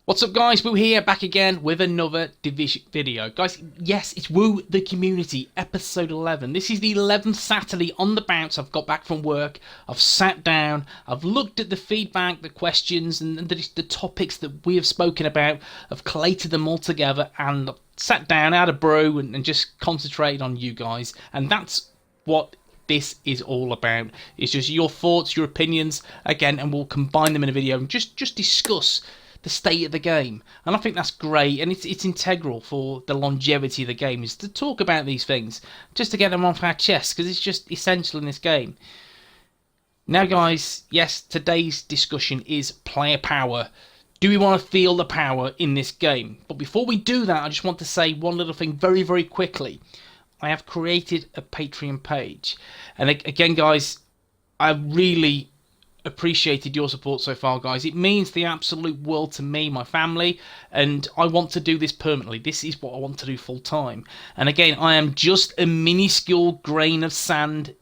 What's up guys, WOO here, back again with another Division video. Guys, yes, it's WOO the Community, episode 11. This is the 11th Saturday on the bounce. I've got back from work, I've sat down, I've looked at the feedback, the questions and the topics that we have spoken about. I've collated them all together and sat down, had a brew and just concentrated on you guys. And that's what this is all about. It's just your thoughts, your opinions, again, and we'll combine them in a video and just discuss the state of the game. And I think that's great, and it's integral for the longevity of the game, is to talk about these things, just to get them off our chest, because it's just essential in this game. Now guys, yes, today's discussion is player power. Do we want to feel the power in this game? But before we do that, I just want to say one little thing very quickly. I have created a Patreon page, and again guys, I really appreciated your support so far, guys. It means the absolute world to me, my family, and I want to do this permanently. This is what I want to do full time. And again, I am just a minuscule grain of sand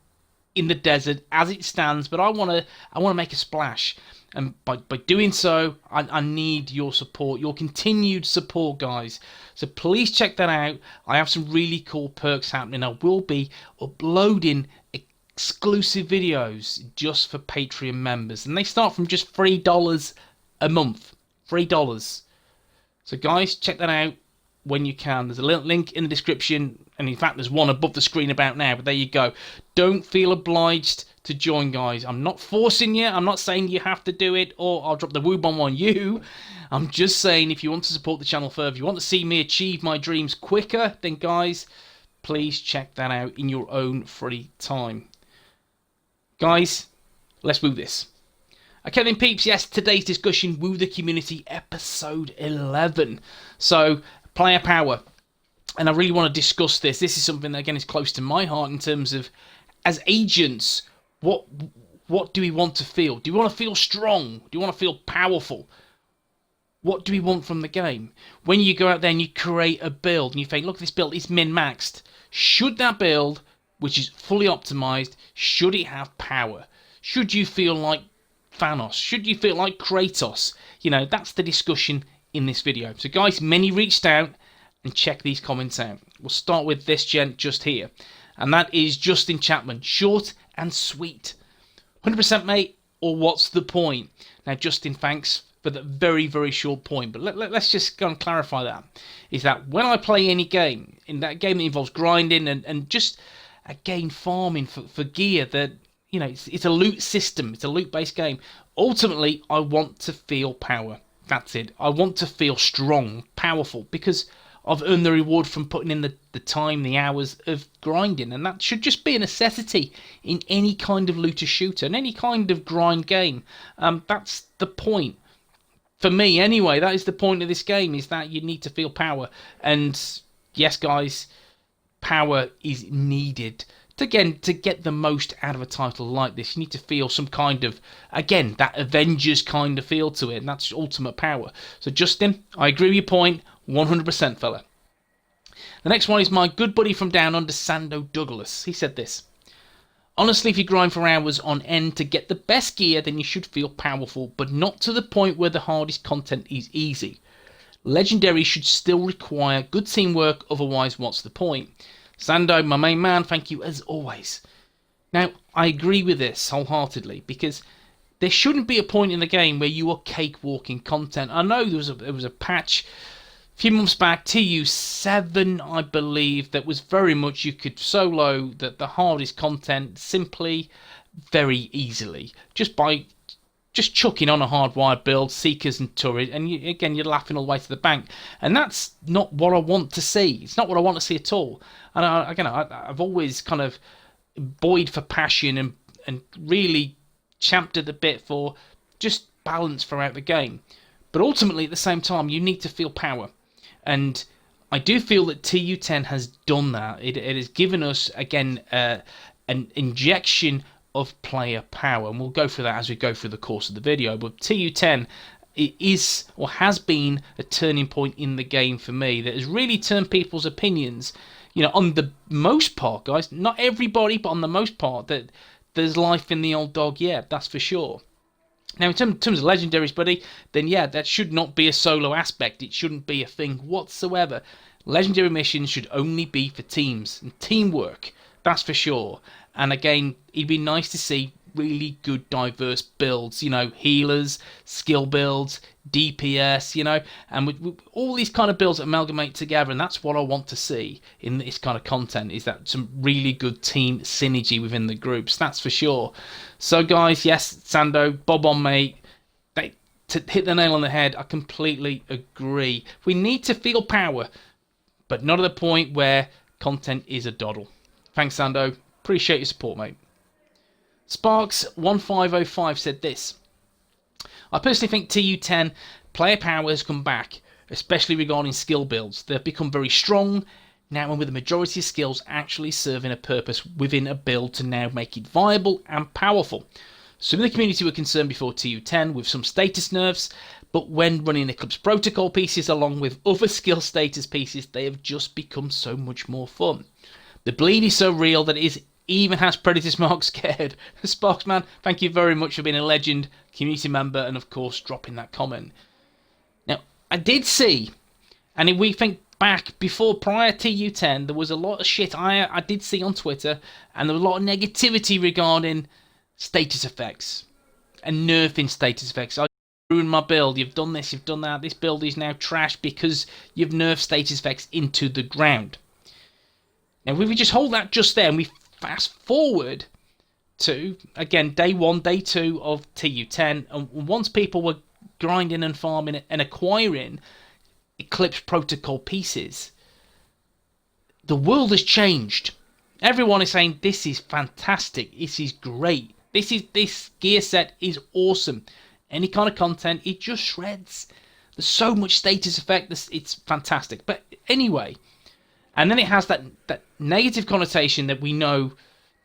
in the desert as it stands, but I want to make a splash. And by doing so, I need your support, your continued support, guys. So please check that out. I have some really cool perks happening. I will be uploading exclusive videos just for Patreon members, and they start from just $3 a month. $3. So guys, check that out when you can. There's a little link in the description, and in fact there's one above the screen about now, but there you go. Don't feel obliged to join, guys. I'm not forcing you. I'm not saying you have to do it or I'll drop the WOO bomb on you. I'm just saying, if you want to support the channel further, if you want to see me achieve my dreams quicker, then guys, please check that out in your own free time. Guys, let's WOO this. Okay then peeps, yes, today's discussion, WOO the Community, episode 11. So, player power. And I really want to discuss this. This is something that, again, is close to my heart in terms of, as agents, what do we want to feel? Do we want to feel strong? Do you want to feel powerful? What do we want from the game? When you go out there and you create a build and you think, look, this build is min-maxed. Should that build, which is fully optimized, should it have power? Should you feel like Thanos? Should you feel like Kratos? You know, that's the discussion in this video. So guys, many reached out, and check these comments out. We'll start with this gent just here, and that is Justin Chapman. Short and sweet. 100% mate, or what's the point? Now Justin, thanks for that very short point, but let's just go and clarify that. Is that when I play any game, in that game that involves grinding and just again farming for gear, that, you know, it's a loot system, it's a loot based game. Ultimately, I want to feel power. That's it. I want to feel strong, powerful, because I've earned the reward from putting in the time, the hours of grinding, and that should just be a necessity in any kind of looter shooter, in any kind of grind game. That's the point. For me anyway, that is the point of this game, is that you need to feel power. And yes guys, power is needed to get the most out of a title like this. You need to feel some kind of, again, that Avengers kind of feel to it, and that's ultimate power. So Justin, I agree with your point 100%, fella. The next one is my good buddy from down under, Sando Douglas. He said this: honestly, if you grind for hours on end to get the best gear, then you should feel powerful, but not to the point where the hardest content is easy. Legendary should still require good teamwork, otherwise what's the point? Sando, my main man, thank you as always. Now, I agree with this wholeheartedly, because there shouldn't be a point in the game where you are cakewalking content. I know there was a patch a few months back, TU7, I believe, that was very much you could solo the hardest content simply, very easily, just by chucking on a hardwired build, seekers and turret, and you're laughing all the way to the bank. And that's not what I want to see. It's not what I want to see at all. And I've always kind of buoyed for passion and really champed at the bit for just balance throughout the game. But ultimately, at the same time, you need to feel power. And I do feel that TU10 has done that. It has given us, again, an injection of player power, and we'll go through that as we go through the course of the video. But TU10 is, or has been, a turning point in the game for me that has really turned people's opinions, you know, on the most part, guys, not everybody, but on the most part, that there's life in the old dog, yeah, that's for sure. Now, in terms of legendaries, buddy, then yeah, that should not be a solo aspect. It shouldn't be a thing whatsoever. Legendary missions should only be for teams and teamwork. That's for sure. And again, it'd be nice to see really good diverse builds, you know, healers, skill builds, DPS, you know, and with all these kind of builds amalgamate together, and that's what I want to see in this kind of content, is that some really good team synergy within the groups, that's for sure. So guys, yes, Sando, bob on mate, to hit the nail on the head, I completely agree. We need to feel power, but not at the point where content is a doddle. Thanks, Sando. Appreciate your support, mate. Sparks1505 said this: I personally think TU10 player power has come back, especially regarding skill builds. They've become very strong now, and with the majority of skills actually serving a purpose within a build to now make it viable and powerful. Some of the community were concerned before TU10 with some status nerfs, but when running Eclipse Protocol pieces along with other skill status pieces, they have just become so much more fun. The bleed is so real that it is even has Predator's Mark scared. Sparksman, thank you very much for being a legend, community member, and of course dropping that comment. Now, I did see, and if we think back before prior to TU10, there was a lot of shit I did see on Twitter, and there was a lot of negativity regarding status effects and nerfing status effects. I ruined my build, you've done this, you've done that, this build is now trash because you've nerfed status effects into the ground. Now, if we just hold that just there and we fast forward to, again, day 1, day 2 of TU10, and once people were grinding and farming and acquiring Eclipse Protocol pieces, the world has changed. Everyone is saying, this is fantastic, this is great, this gear set is awesome. Any kind of content, it just shreds. There's so much status effect, it's fantastic. But anyway, and then it has that negative connotation that we know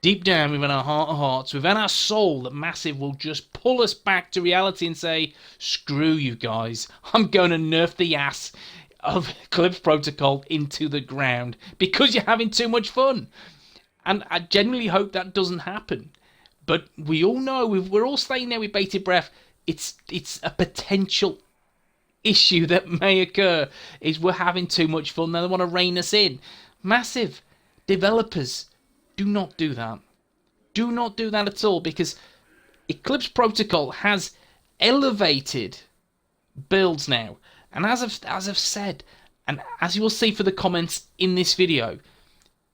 deep down within our heart of hearts, within our soul, that Massive will just pull us back to reality and say, screw you guys, I'm going to nerf the ass of Eclipse Protocol into the ground because you're having too much fun. And I genuinely hope that doesn't happen. But we all know, we're all staying there with bated breath, it's a potential issue that may occur, is we're having too much fun, they want to rein us in. Massive developers, do not do that. Do not do that at all, because Eclipse Protocol has elevated builds now, and as I've said, and as you will see for the comments in this video,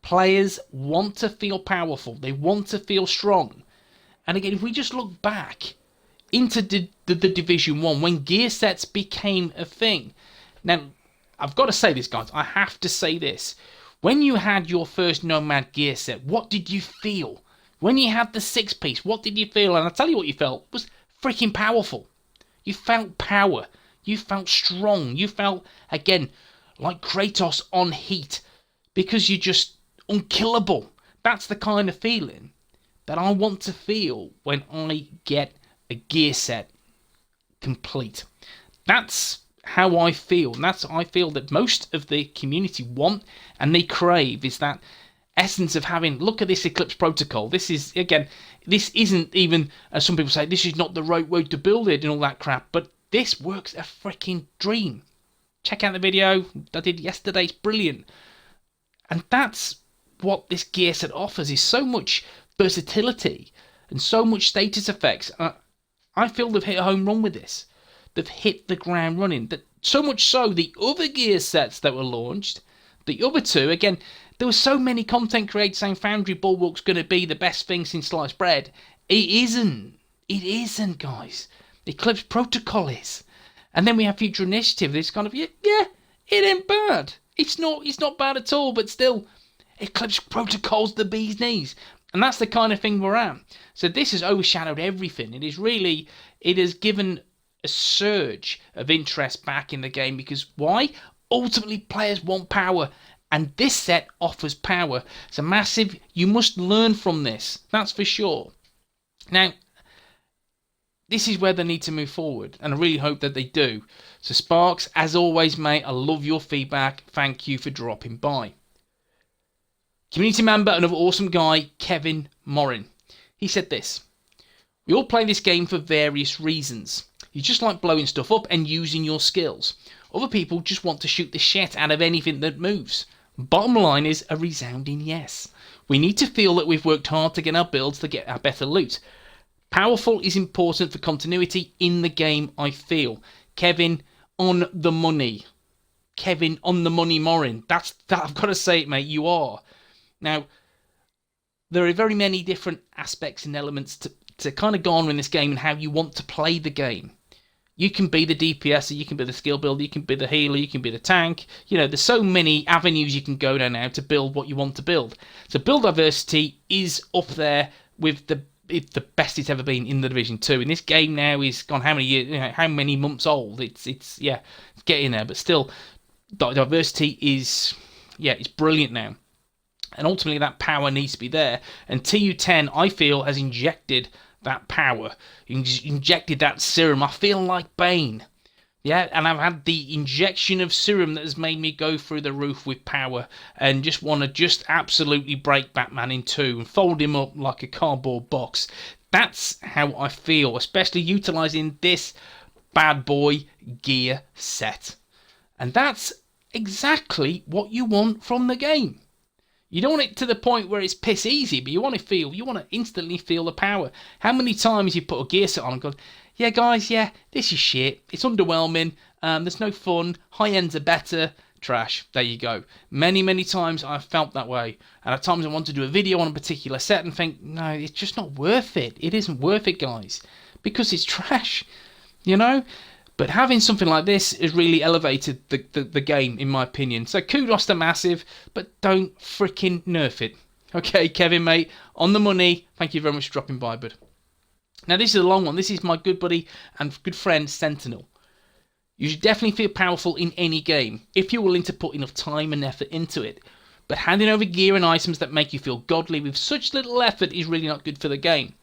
players want to feel powerful, they want to feel strong. And again, if we just look back into the Division 1, when gear sets became a thing. Now, I've got to say this, guys. I have to say this. When you had your first Nomad gear set, what did you feel? When you had the 6-piece, what did you feel? And I'll tell you what you felt. It was freaking powerful. You felt power. You felt strong. You felt, again, like Kratos on heat. Because you're just unkillable. That's the kind of feeling that I want to feel when I get a gear set complete. That's how I feel, and that's I feel that most of the community want and they crave, is that essence of having, look at this Eclipse Protocol. This is, again, this isn't even, as some people say, this is not the right way to build it and all that crap, but this works a freaking dream. Check out the video I did yesterday, it's brilliant. And that's what this gear set offers, is so much versatility and so much status effects. I feel they've hit a home run with this. They've hit the ground running. That so much so, the other gear sets that were launched, the other two, again, there were so many content creators saying Foundry Bulwark's going to be the best thing since sliced bread. It isn't. It isn't, guys. Eclipse Protocol is. And then we have Future Initiative. It's kind of, yeah, it ain't bad. It's not bad at all, but still, Eclipse Protocol's the bee's knees. And that's the kind of thing we're at. So this has overshadowed everything. It has given a surge of interest back in the game, because why? Ultimately, players want power, and this set offers power. So Massive, you must learn from this. That's for sure. Now, this is where they need to move forward, and I really hope that they do. So Sparks, as always, mate, I love your feedback. Thank you for dropping by. Community member, another awesome guy, Kevin Morin. He said this: We all play this game for various reasons. You just like blowing stuff up and using your skills. Other people just want to shoot the shit out of anything that moves. Bottom line is a resounding yes. We need to feel that we've worked hard to get our builds to get our better loot. Powerful is important for continuity in the game, I feel. Kevin, on the money. Kevin, on the money, Morin. That I've got to say it, mate, you are. Now, there are very many different aspects and elements to kind of go on in this game and how you want to play the game. You can be the DPS, or you can be the skill builder, you can be the healer, you can be the tank. You know, there's so many avenues you can go down now to build what you want to build. So build diversity is up there with the best it's ever been in the Division 2. And this game now is gone how many years, you know, how many months old? It's getting there, but still, diversity is, it's brilliant now. And ultimately that power needs to be there. And TU10, I feel, has injected that power, injected that serum. I feel like Bane. Yeah, and I've had the injection of serum that has made me go through the roof with power and just want to just absolutely break Batman in two and fold him up like a cardboard box. That's how I feel, especially utilising this bad boy gear set. And that's exactly what you want from the game. You don't want it to the point where it's piss easy, but you want to instantly feel the power. How many times you put a gear set on and go, yeah guys, this is shit, it's underwhelming, there's no fun, high ends are better, trash, there you go. Many times I've felt that way, and at times I want to do a video on a particular set and think, no, it's just not worth it. It isn't worth it, guys, because it's trash, you know? But having something like this has really elevated the game, in my opinion. So kudos to Massive, but don't freaking nerf it. Okay, Kevin, mate, on the money. Thank you very much for dropping by, bud. Now, this is a long one. This is my good buddy and good friend, Sentinel. You should definitely feel powerful in any game, if you're willing to put enough time and effort into it. But handing over gear and items that make you feel godly with such little effort is really not good for the game.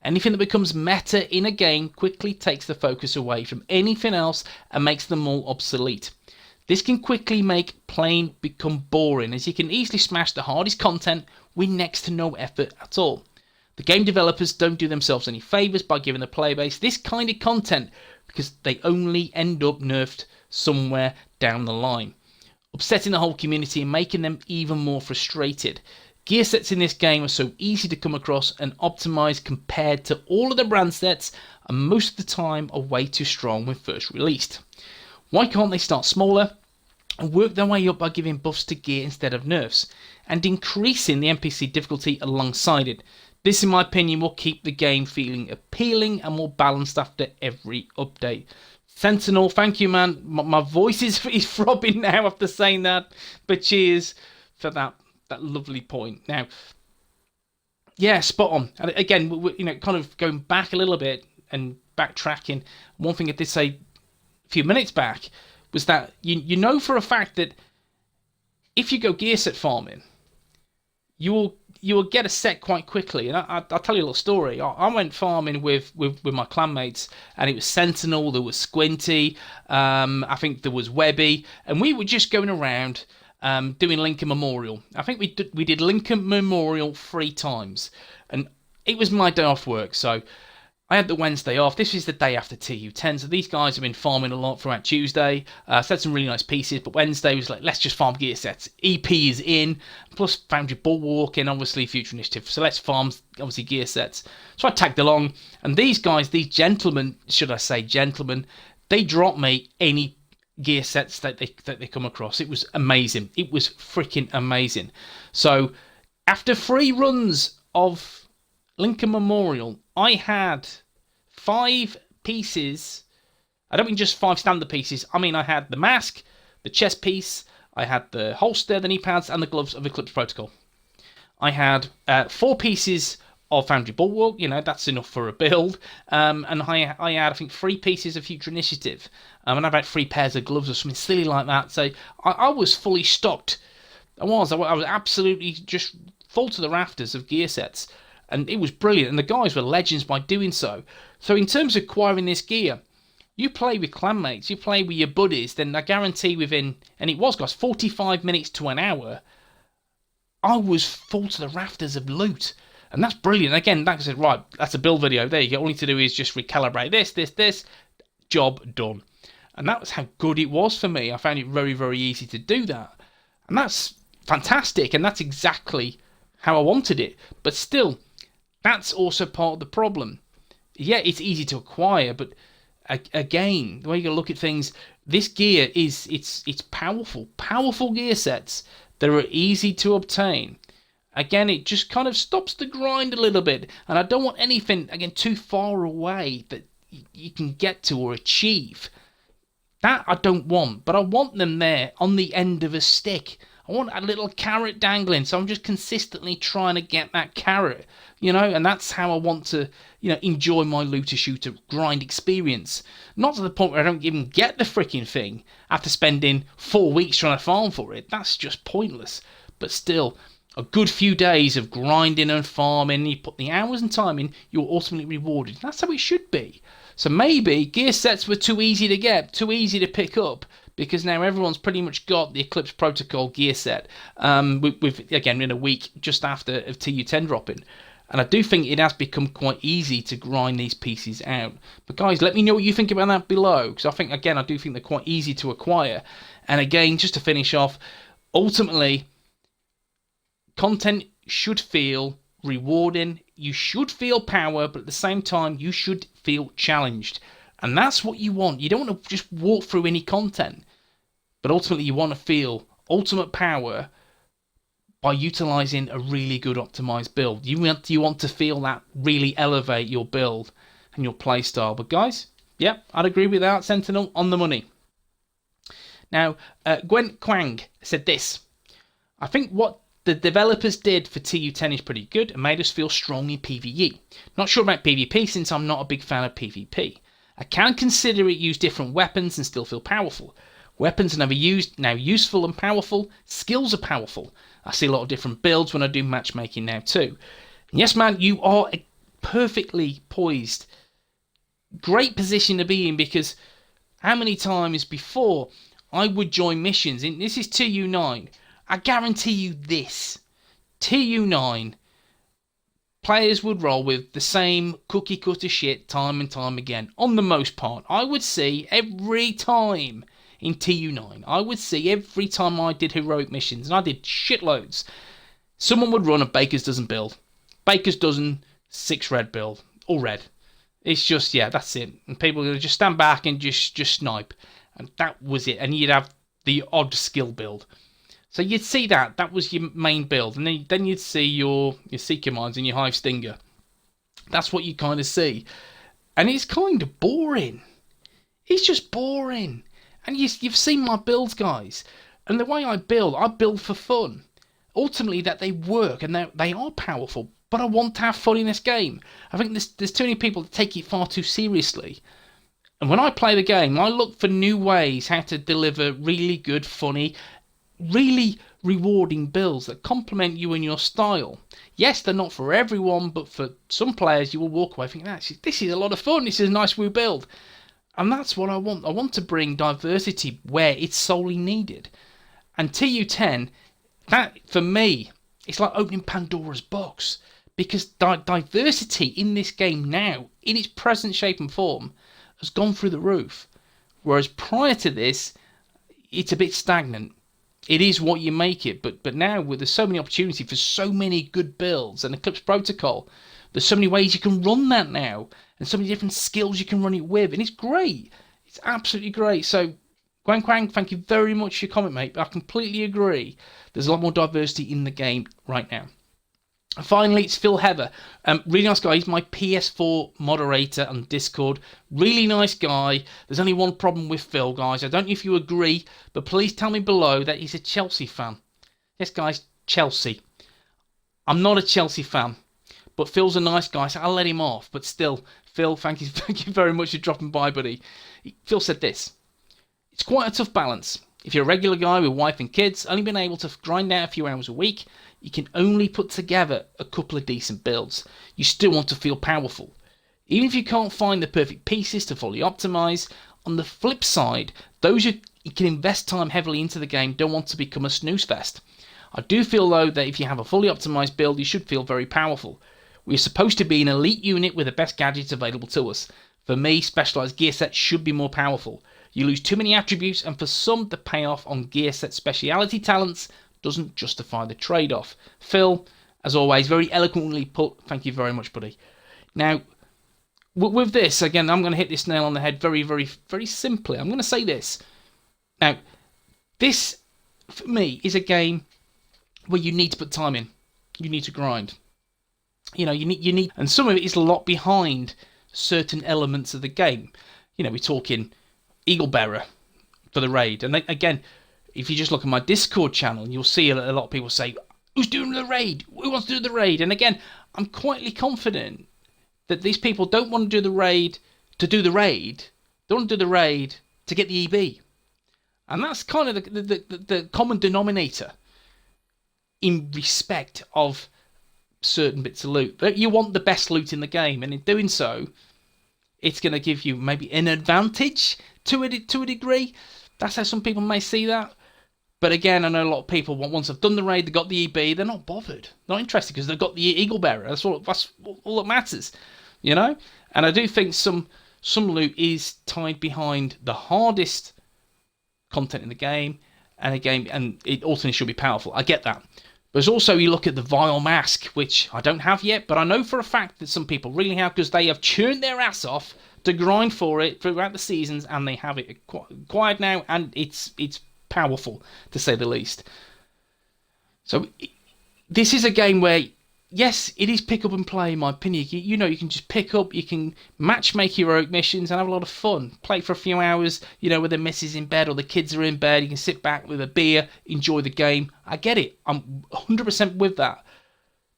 Anything that becomes meta in a game quickly takes the focus away from anything else and makes them all obsolete. This can quickly make playing become boring, as you can easily smash the hardest content with next to no effort at all. The game developers don't do themselves any favours by giving the player base this kind of content, because they only end up nerfed somewhere down the line, upsetting the whole community and making them even more frustrated. Gear sets in this game are so easy to come across and optimize compared to all of the brand sets, and most of the time are way too strong when first released. Why can't they start smaller and work their way up by giving buffs to gear instead of nerfs, and increasing the NPC difficulty alongside it? This, in my opinion, will keep the game feeling appealing and more balanced after every update. Sentinel, thank you, man. My voice is throbbing now after saying that, but cheers for that lovely point. Now, spot on. And again, kind of going back a little bit and backtracking, one thing I did say a few minutes back was that you know for a fact that if you go gear set farming, you will get a set quite quickly. And I'll tell you a little story. I went farming with my clanmates, and it was Sentinel, there was Squinty, I think there was Webby, and we were just going around doing Lincoln Memorial. I think we did Lincoln Memorial 3 times, and it was my day off work, so I had the Wednesday off. This is the day after TU10, so these guys have been farming a lot throughout Tuesday. Said some really nice pieces, but Wednesday was like, let's just farm gear sets. EP is in, plus Foundry Bulwark and obviously Future Initiative, so let's farm obviously gear sets. So I tagged along, and these guys, these gentlemen, should I say gentlemen, they dropped me any gear sets that they come across. It was amazing. It was freaking amazing. So after 3 runs of Lincoln Memorial, I had 5 pieces. I don't mean just 5 standard pieces. I mean I had the mask, the chest piece, I had the holster, the knee pads, and the gloves of Eclipse Protocol. I had 4 pieces of Foundry Bulwark, that's enough for a build, and I had, I think, 3 pieces of Future Initiative, and I had 3 pairs of gloves or something silly like that, so I was fully stocked. I was absolutely just full to the rafters of gear sets, and it was brilliant, and the guys were legends by doing so. So in terms of acquiring this gear, you play with clanmates, you play with your buddies, then I guarantee within, and it was, guys, 45 minutes to an hour, I was full to the rafters of loot. And that's brilliant. Again, like I said, right, that's a build video. There you go. All you need to do is just recalibrate this, job done. And that was how good it was for me. I found it very, very easy to do that. And that's fantastic. And that's exactly how I wanted it. But still, that's also part of the problem. Yeah, it's easy to acquire, but again, the way you look at things, this gear is it's powerful gear sets that are easy to obtain. Again, it just kind of stops the grind a little bit, and I don't want anything again too far away that you can get to or achieve. That I don't want, but I want them there on the end of a stick. I want a little carrot dangling, so I'm just consistently trying to get that carrot, and that's how I want to, enjoy my looter shooter grind experience. Not to the point where I don't even get the freaking thing after spending 4 weeks trying to farm for it. That's just pointless. But still, a good few days of grinding and farming, you put the hours and time in, you're ultimately rewarded. That's how it should be. So maybe gear sets were too easy to get, too easy to pick up, because now everyone's pretty much got the Eclipse Protocol gear set, with again, in a week just after of TU10 dropping. And I do think it has become quite easy to grind these pieces out. But guys, let me know what you think about that below, because I do think they're quite easy to acquire. And again, just to finish off, ultimately, content should feel rewarding. You should feel power, but at the same time, you should feel challenged. And that's what you want. You don't want to just walk through any content, but ultimately you want to feel ultimate power by utilizing a really good optimized build. You want to feel that really elevate your build and your playstyle. But guys, yeah, I'd agree with that. Sentinel on the money. Now, Gwent Kwang said this: I think what the developers did for TU10 is pretty good and made us feel strong in PvE. Not sure about PvP since I'm not a big fan of PvP. I can consider it use different weapons and still feel powerful. Weapons are never used, now useful and powerful. Skills are powerful. I see a lot of different builds when I do matchmaking now too. And yes, man, you are perfectly poised. Great position to be in, because how many times before I would join missions, and this is TU9, I guarantee you this, TU9, players would roll with the same cookie cutter shit time and time again. On the most part, I would see every time in TU9, every time I did heroic missions, and I did shitloads, someone would run a Baker's Dozen build. Baker's Dozen 6 red build, all red. It's just, yeah, that's it. And people would just stand back and just snipe. And that was it. And you'd have the odd skill build. So you'd see that was your main build, and then you'd see your Seeker Mines and your Hive Stinger. That's what you kind of see. And it's kind of boring. It's just boring. And you've seen my builds, guys. And the way I build for fun. Ultimately, that they work and they are powerful, but I want to have fun in this game. I think there's too many people that take it far too seriously. And when I play the game, I look for new ways how to deliver really good, funny, really rewarding builds that complement you and your style. Yes, they're not for everyone, but for some players you will walk away thinking, this is a lot of fun, this is a nice WOO build. And that's what I want. I want to bring diversity where it's solely needed. And TU10, that for me, it's like opening Pandora's box, because diversity in this game now, in its present shape and form, has gone through the roof. Whereas prior to this, it's a bit stagnant. It is what you make it, but now there's so many opportunities for so many good builds and Eclipse Protocol, there's so many ways you can run that now, and so many different skills you can run it with, and it's great. It's absolutely great. So, Quang Quang, thank you very much for your comment, mate. But I completely agree. There's a lot more diversity in the game right now. And finally, it's Phil Heather. Really nice guy. He's my PS4 moderator on Discord. Really nice guy. There's only one problem with Phil, guys. I don't know if you agree, but please tell me below that he's a Chelsea fan. Yes, guys, Chelsea. I'm not a Chelsea fan, but Phil's a nice guy, so I'll let him off. But still, Phil, thank you very much for dropping by, buddy. Phil said this: it's quite a tough balance. If you're a regular guy with wife and kids, only been able to grind out a few hours a week, you can only put together a couple of decent builds. You still want to feel powerful. Even if you can't find the perfect pieces to fully optimize, on the flip side, those who can invest time heavily into the game don't want to become a snooze fest. I do feel though that if you have a fully optimized build, you should feel very powerful. We're supposed to be an elite unit with the best gadgets available to us. For me, specialised gear sets should be more powerful. You lose too many attributes, and for some, the payoff on gear set speciality talents doesn't justify the trade-off. Phil, as always, very eloquently put. Thank you very much, buddy. Now, with this, again, I'm going to hit this nail on the head very, very, very simply. I'm going to say this. Now, this, for me, is a game where you need to put time in. You need to grind. You need, and some of it is a lot behind certain elements of the game. We're talking Eagle Bearer for the raid. And again, if you just look at my Discord channel, you'll see a lot of people say, who's doing the raid? Who wants to do the raid? And again, I'm quietly confident that these people don't want to do the raid to do the raid. They want to do the raid to get the EB. And that's kind of the common denominator in respect of certain bits of loot. But you want the best loot in the game, and in doing so, it's going to give you maybe an advantage to a degree. That's how some people may see that. But again, I know a lot of people, once they've done the raid, they've got the EB, they're not bothered. They're not interested because they've got the Eagle Bearer. That's all that matters, And I do think some loot is tied behind the hardest content in the game, and it ultimately should be powerful. I get that. But also, you look at the Vile Mask, which I don't have yet, but I know for a fact that some people really have, because they have churned their ass off to grind for it throughout the seasons, and they have it acquired now, and it's powerful, to say the least. So, this is a game where, yes, it is pick up and play, in my opinion. You can just pick up, you can matchmake heroic missions and have a lot of fun. Play for a few hours, with the missus in bed or the kids are in bed. You can sit back with a beer, enjoy the game. I get it. I'm 100% with that.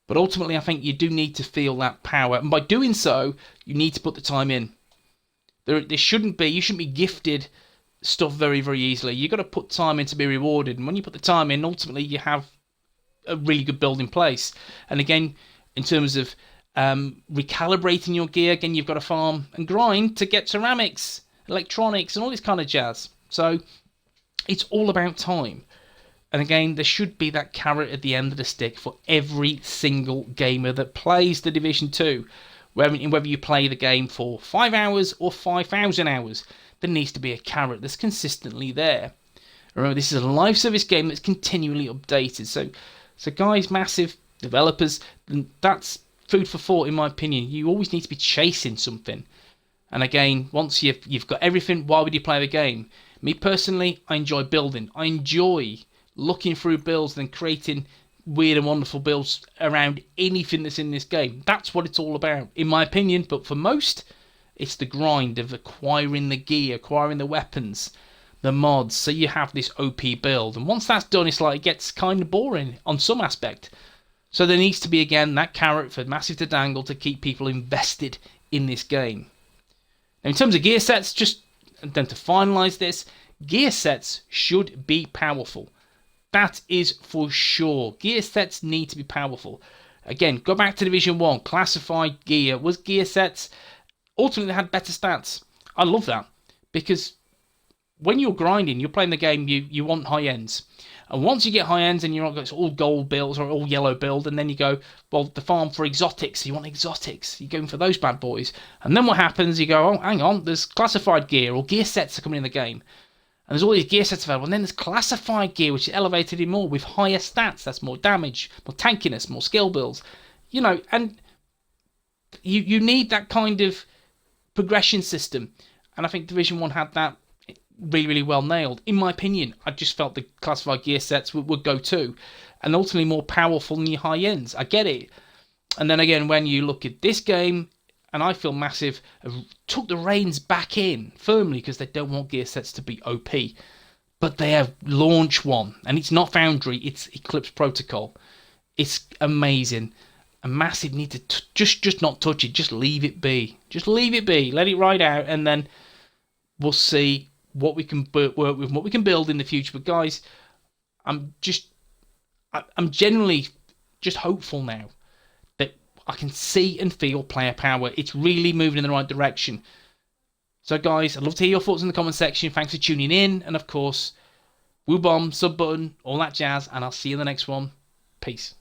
But ultimately, I think you do need to feel that power. And by doing so, you need to put the time in. You shouldn't be gifted stuff very, very easily. You've got to put time in to be rewarded. And when you put the time in, ultimately, you have a really good build in place. And again, in terms of recalibrating your gear, again, you've got to farm and grind to get ceramics, electronics, and all this kind of jazz. So it's all about time. And again, there should be that carrot at the end of the stick for every single gamer that plays the Division 2. Whether you play the game for 5 hours or 5,000 hours, there needs to be a carrot that's consistently there. Remember, this is a live service game that's continually updated. So guys, massive developers, that's food for thought in my opinion. You always need to be chasing something. And again, once you've got everything, why would you play the game? Me personally, I enjoy building. I enjoy looking through builds and creating weird and wonderful builds around anything that's in this game. That's what it's all about, in my opinion. But for most, it's the grind of acquiring the gear, acquiring the weapons, the mods, so you have this OP build. And once that's done, it gets kind of boring on some aspect. So there needs to be, again, that carrot for Massive to dangle to keep people invested in this game. Now, in terms of gear sets, just then to finalise this, gear sets should be powerful. That is for sure. Gear sets need to be powerful. Again, go back to Division 1. Classified gear was gear sets. Ultimately, they had better stats. I love that. Because when you're grinding, you're playing the game, you want high ends. And once you get high ends and it's all gold builds or all yellow build, and then you go, well, the farm for exotics, you want exotics. You're going for those bad boys. And then what happens, you go, oh, hang on, there's classified gear or gear sets are coming in the game. And there's all these gear sets available. And then there's classified gear, which is elevated in more with higher stats. That's more damage, more tankiness, more skill builds. And you need that kind of progression system. And I think Division 1 had that really, really well nailed. In my opinion, I just felt the classified gear sets would go too. And ultimately more powerful than your high ends. I get it. And then again, when you look at this game, and I feel Massive have took the reins back in firmly because they don't want gear sets to be OP. But they have launched one. And it's not Foundry, it's Eclipse Protocol. It's amazing. And Massive need to just not touch it. Just leave it be. Just leave it be. Let it ride out. And then we'll see what we can work with and what we can build in the future. But guys, I'm generally just hopeful now that I can see and feel player power. It's really moving in the right direction. So guys, I'd love to hear your thoughts in the comment section. Thanks for tuning in. And of course, woo bomb, sub button, all that jazz. And I'll see you in the next one. Peace.